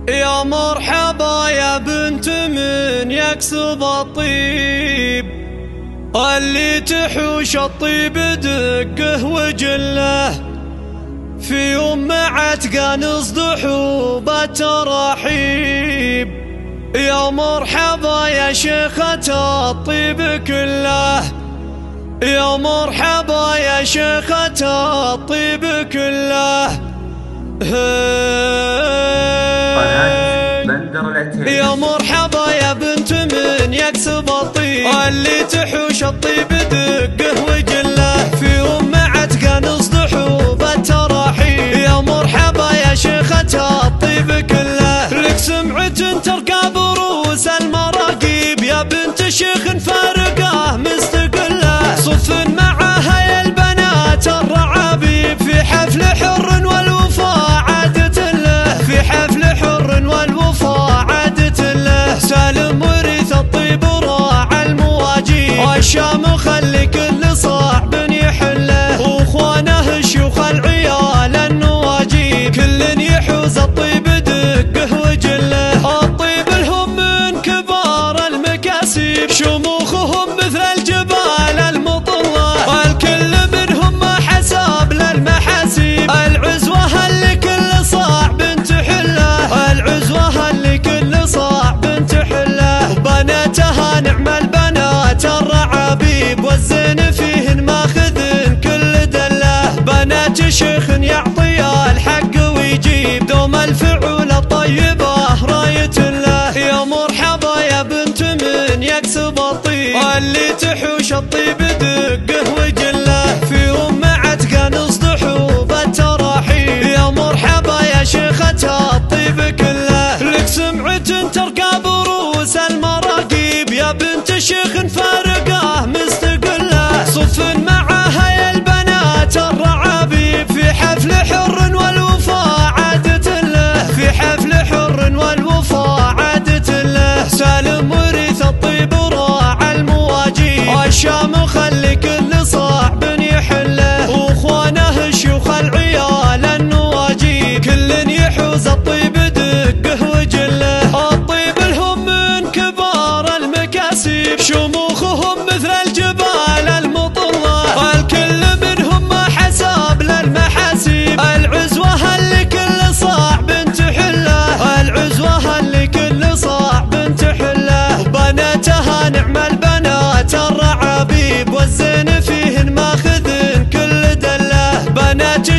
يا مرحبا يا بنت من يكسب الطيب، اللي تحوش الطيب دقه وجله، في يوم عتقى نصدح بالترحيب. يا مرحبا يا شيخة الطيب كله، يا مرحبا يا شيخة الطيب كله. يا مرحبا يا بنت من يكسب الطيب، اللي تحوش الطيب دقه وجله، في يوم عتقى نصدح بالتراحيب. يا مرحبا يا شيخة الطيب كله، لك سمعة ترقى بروس المراقيب، يا بنت شيخ فارقه مستقله، صف معها يا البنات الرعابيب، في حفل حر والوفاء عادة له، في حفل حر والوفاء عادة له. سالم ورث الطيب راعى المواجيب، والشام خلي كل صعب يحله، واخوانه الشيوخ العيال النواجيب، كل يحوز الطيب دقه وجله. الطيب لهم من كبار المكاسب، شموخهم مثل الجبال المطلة، الكل منهم ما حسب للمحاسيب، العزوة اللي كل صعب تحله، العزوة اللي كل صعب تحله. بناتها نعم البنات الرعابيب، والزين فيهن ماخذ كل دله، بنات شيخ يعطي الحق ويجيب، دوم الفعول الطيبة راية له. يا مرحبا يا بنت من يكسب الطيب، اللي تحوش الطيب دقه وجله، في يوم عتقى نصدح بالتراحيب. يا مرحبا يا شيخة الطيب كله، لك سمعة ترقى بروس المراقيب، يا بنت شيخ فارقه مستقله، صف معها يا البنات الرعابيب، في حفل حر والوفاء عادة له، في حفل حر والوفاء عادة له. سالم ورث الطيب راعى المواجيب، والشام خلي كل صعب يحله، واخوانه الشيوخ العيال النواجيب، كل يحوز الطيب دقه وجله. الطيب لهم من كبار المكاسب، شموخهم مثل الجبال المطلة، الكل منهم ما حسب للمحاسيب، العزوة اللي كل صعب تحله، العزوة اللي كل صعب تحله. بناتها نعم البنات الرعابيب، والزين فيهن ماخذ كل دله، بنات